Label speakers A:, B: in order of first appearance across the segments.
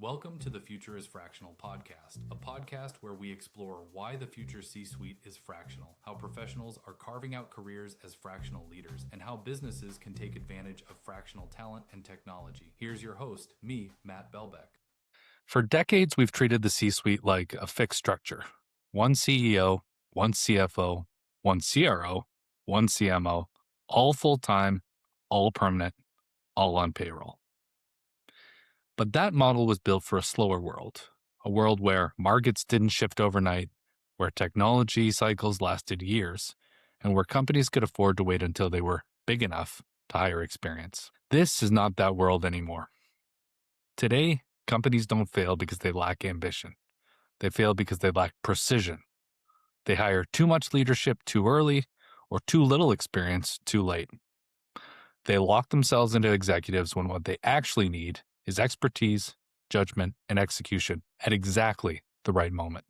A: Welcome to the Future is Fractional podcast, a podcast where we explore why the future C-suite is fractional, how professionals are carving out careers as fractional leaders, and how businesses can take advantage of fractional talent and technology. Here's your host, me, Matt Belbeck.
B: For decades, we've treated the C-suite like a fixed structure. One CEO, one CFO, one CRO, one CMO, all full-time, all permanent, all on payroll. But that model was built for a slower world, a world where markets didn't shift overnight, where technology cycles lasted years, and where companies could afford to wait until they were big enough to hire experience. This is not that world anymore. Today, companies don't fail because they lack ambition. They fail because they lack precision. They hire too much leadership too early or too little experience too late. They lock themselves into executives when what they actually need is expertise, judgment, and execution at exactly the right moment.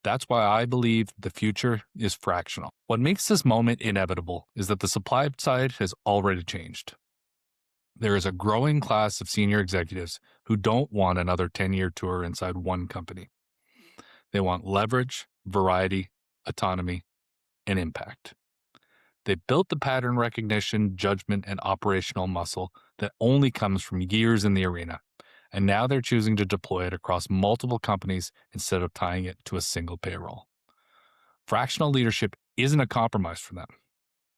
B: That's why I believe the future is fractional. What makes this moment inevitable is that the supply side has already changed. There is a growing class of senior executives who don't want another 10-year tour inside one company. They want leverage, variety, autonomy, and impact. They built the pattern recognition, judgment, and operational muscle that only comes from years in the arena, and now they're choosing to deploy it across multiple companies instead of tying it to a single payroll. Fractional leadership isn't a compromise for them.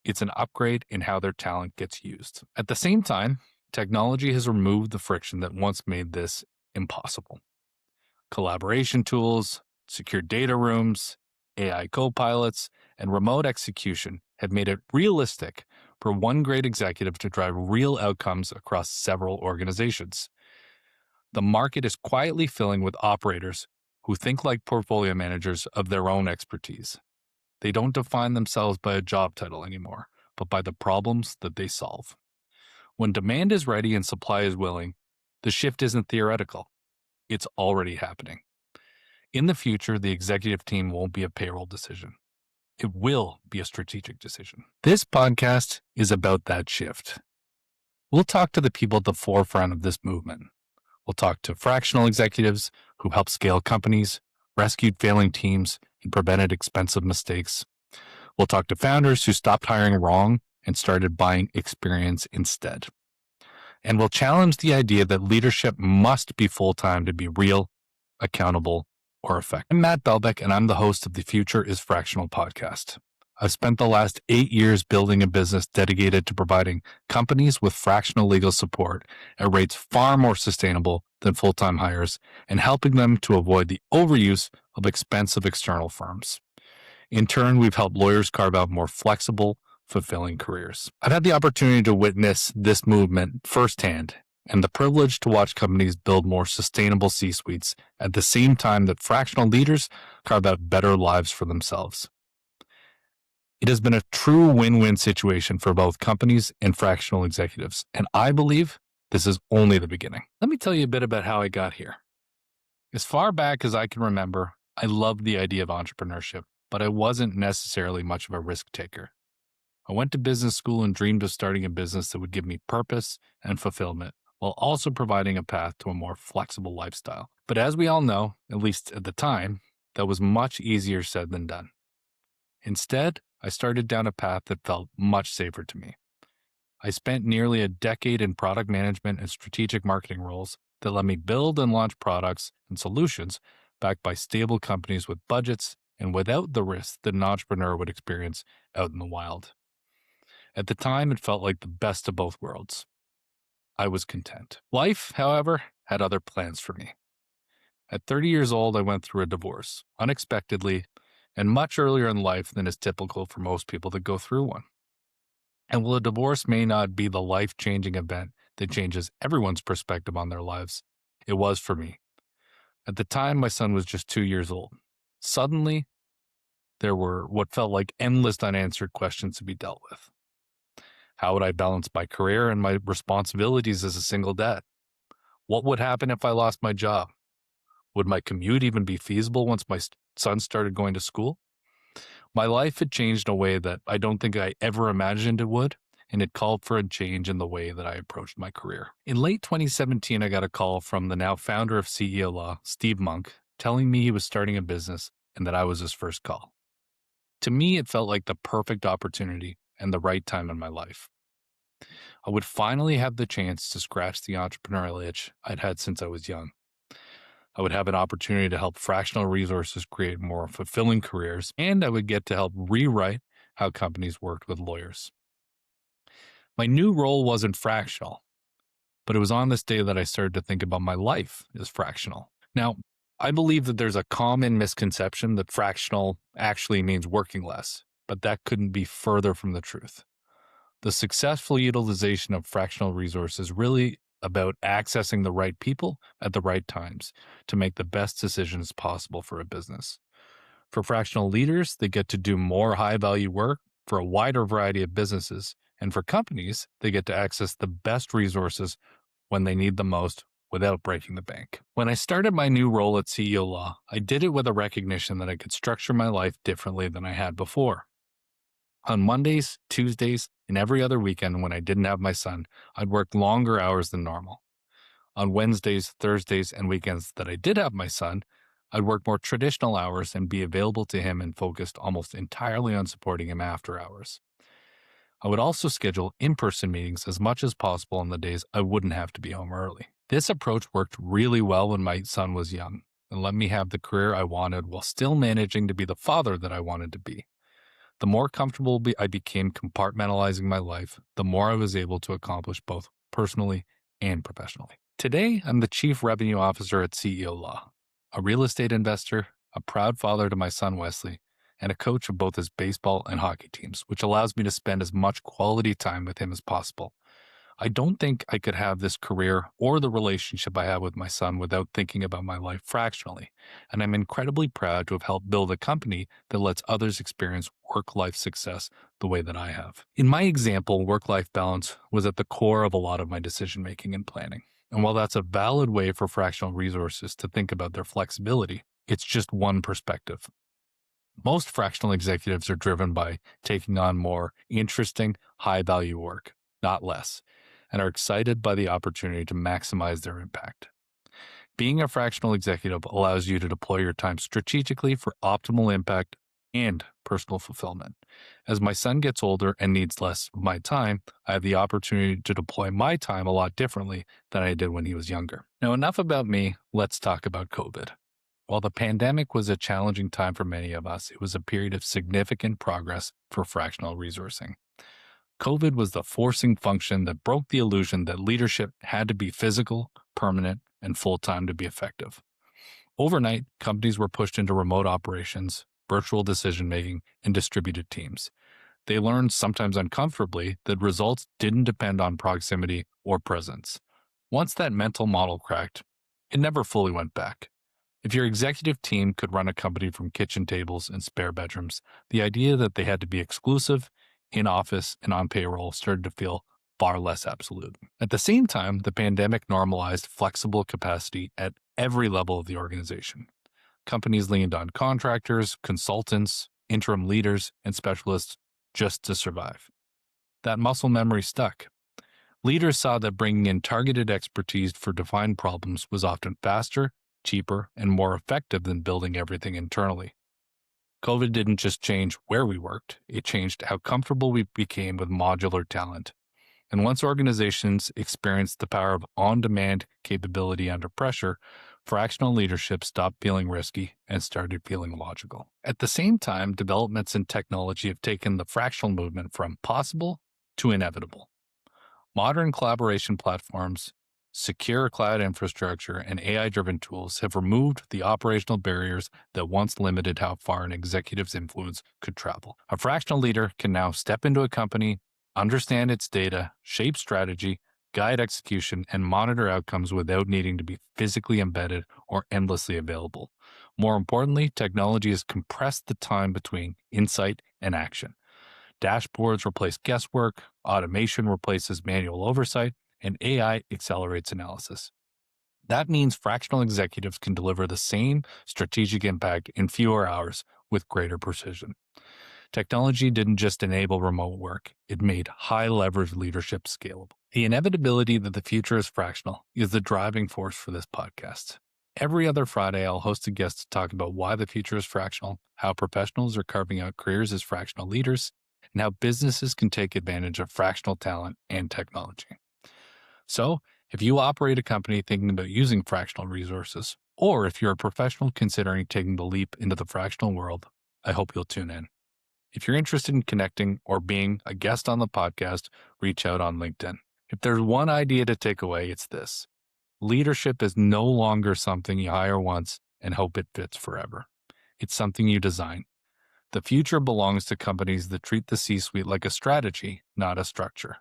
B: It's an upgrade in how their talent gets used. At the same time, technology has removed the friction that once made this impossible. Collaboration tools, secure data rooms, AI co-pilots, and remote execution have made it realistic for one great executive to drive real outcomes across several organizations. The market is quietly filling with operators who think like portfolio managers of their own expertise. They don't define themselves by a job title anymore, but by the problems that they solve. When demand is ready and supply is willing, the shift isn't theoretical. It's already happening. In the future, the executive team won't be a payroll decision. It will be a strategic decision. This podcast is about that shift. We'll talk to the people at the forefront of this movement. We'll talk to fractional executives who help scale companies, rescued failing teams, and prevented expensive mistakes. We'll talk to founders who stopped hiring wrong and started buying experience instead. And we'll challenge the idea that leadership must be full-time to be real, accountable, or effective. I'm Matt Belbeck, and I'm the host of the Future is Fractional podcast. I've spent the last 8 years building a business dedicated to providing companies with fractional legal support at rates far more sustainable than full-time hires and helping them to avoid the overuse of expensive external firms. In turn, we've helped lawyers carve out more flexible, fulfilling careers. I've had the opportunity to witness this movement firsthand and the privilege to watch companies build more sustainable C-suites at the same time that fractional leaders carve out better lives for themselves. It has been a true win-win situation for both companies and fractional executives, and I believe this is only the beginning. Let me tell you a bit about how I got here. As far back as I can remember, I loved the idea of entrepreneurship, but I wasn't necessarily much of a risk taker. I went to business school and dreamed of starting a business that would give me purpose and fulfillment, while also providing a path to a more flexible lifestyle. But as we all know, at least at the time, that was much easier said than done. Instead, I started down a path that felt much safer to me. I spent nearly a decade in product management and strategic marketing roles that let me build and launch products and solutions backed by stable companies with budgets and without the risk that an entrepreneur would experience out in the wild. At the time, it felt like the best of both worlds. I was content. Life, however, had other plans for me. At 30 years old, I went through a divorce, unexpectedly, and much earlier in life than is typical for most people that go through one. And while a divorce may not be the life-changing event that changes everyone's perspective on their lives, it was for me. At the time, my son was just 2 years old. Suddenly, there were what felt like endless unanswered questions to be dealt with. How would I balance my career and my responsibilities as a single dad? What would happen if I lost my job? Would my commute even be feasible once my son started going to school? My life had changed in a way that I don't think I ever imagined it would, and it called for a change in the way that I approached my career. In late 2017, I got a call from the now founder of CEO Law, Steve Monk, telling me he was starting a business and that I was his first call. To me, it felt like the perfect opportunity and the right time in my life. I would finally have the chance to scratch the entrepreneurial itch I'd had since I was young. I would have an opportunity to help fractional resources create more fulfilling careers, and I would get to help rewrite how companies worked with lawyers. My new role wasn't fractional, but it was on this day that I started to think about my life as fractional. Now, I believe that there's a common misconception that fractional actually means working less, but that couldn't be further from the truth. The successful utilization of fractional resources is really about accessing the right people at the right times to make the best decisions possible for a business. For fractional leaders, they get to do more high-value work for a wider variety of businesses. And for companies, they get to access the best resources when they need the most without breaking the bank. When I started my new role at CEO Law, I did it with a recognition that I could structure my life differently than I had before. On Mondays, Tuesdays, and every other weekend when I didn't have my son, I'd work longer hours than normal. On Wednesdays, Thursdays, and weekends that I did have my son, I'd work more traditional hours and be available to him and focused almost entirely on supporting him after hours. I would also schedule in-person meetings as much as possible on the days I wouldn't have to be home early. This approach worked really well when my son was young and let me have the career I wanted while still managing to be the father that I wanted to be. The more comfortable I became compartmentalizing my life, the more I was able to accomplish both personally and professionally. Today, I'm the Chief Revenue Officer at CEO Law, a real estate investor, a proud father to my son Wesley, and a coach of both his baseball and hockey teams, which allows me to spend as much quality time with him as possible. I don't think I could have this career or the relationship I have with my son without thinking about my life fractionally, and I'm incredibly proud to have helped build a company that lets others experience work-life success the way that I have. In my example, work-life balance was at the core of a lot of my decision-making and planning. And while that's a valid way for fractional resources to think about their flexibility, it's just one perspective. Most fractional executives are driven by taking on more interesting, high-value work, not less, and are excited by the opportunity to maximize their impact. Being a fractional executive allows you to deploy your time strategically for optimal impact and personal fulfillment. As my son gets older and needs less of my time, I have the opportunity to deploy my time a lot differently than I did when he was younger. Now, enough about me. Let's talk about COVID. While the pandemic was a challenging time for many of us, it was a period of significant progress for fractional resourcing. COVID was the forcing function that broke the illusion that leadership had to be physical, permanent, and full-time to be effective. Overnight, companies were pushed into remote operations, virtual decision-making, and distributed teams. They learned, sometimes uncomfortably, that results didn't depend on proximity or presence. Once that mental model cracked, it never fully went back. If your executive team could run a company from kitchen tables and spare bedrooms, the idea that they had to be exclusive, in office, and on payroll started to feel far less absolute. At the same time, the pandemic normalized flexible capacity at every level of the organization. Companies leaned on contractors, consultants, interim leaders, and specialists just to survive. That muscle memory stuck. Leaders saw that bringing in targeted expertise for defined problems was often faster, cheaper, and more effective than building everything internally. COVID didn't just change where we worked, it changed how comfortable we became with modular talent. And once organizations experienced the power of on-demand capability under pressure, fractional leadership stopped feeling risky and started feeling logical. At the same time, developments in technology have taken the fractional movement from possible to inevitable. Modern collaboration platforms, secure cloud infrastructure, and AI-driven tools have removed the operational barriers that once limited how far an executive's influence could travel. A fractional leader can now step into a company, understand its data, shape strategy, guide execution, and monitor outcomes without needing to be physically embedded or endlessly available. More importantly, technology has compressed the time between insight and action. Dashboards replace guesswork, automation replaces manual oversight, and AI accelerates analysis. That means fractional executives can deliver the same strategic impact in fewer hours with greater precision. Technology didn't just enable remote work, it made high-leverage leadership scalable. The inevitability that the future is fractional is the driving force for this podcast. Every other Friday, I'll host a guest to talk about why the future is fractional, how professionals are carving out careers as fractional leaders, and how businesses can take advantage of fractional talent and technology. So, if you operate a company thinking about using fractional resources, or if you're a professional considering taking the leap into the fractional world, I hope you'll tune in. If you're interested in connecting or being a guest on the podcast, reach out on LinkedIn. If there's one idea to take away, it's this. Leadership is no longer something you hire once and hope it fits forever. It's something you design. The future belongs to companies that treat the C-suite like a strategy, not a structure.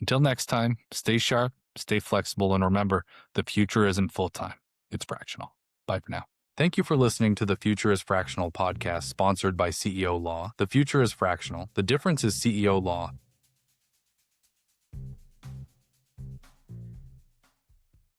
B: Until next time, stay sharp, stay flexible, and remember, the future isn't full-time. It's fractional. Bye for now.
A: Thank you for listening to the Future is Fractional podcast sponsored by CEO Law. The future is fractional. The difference is CEO Law.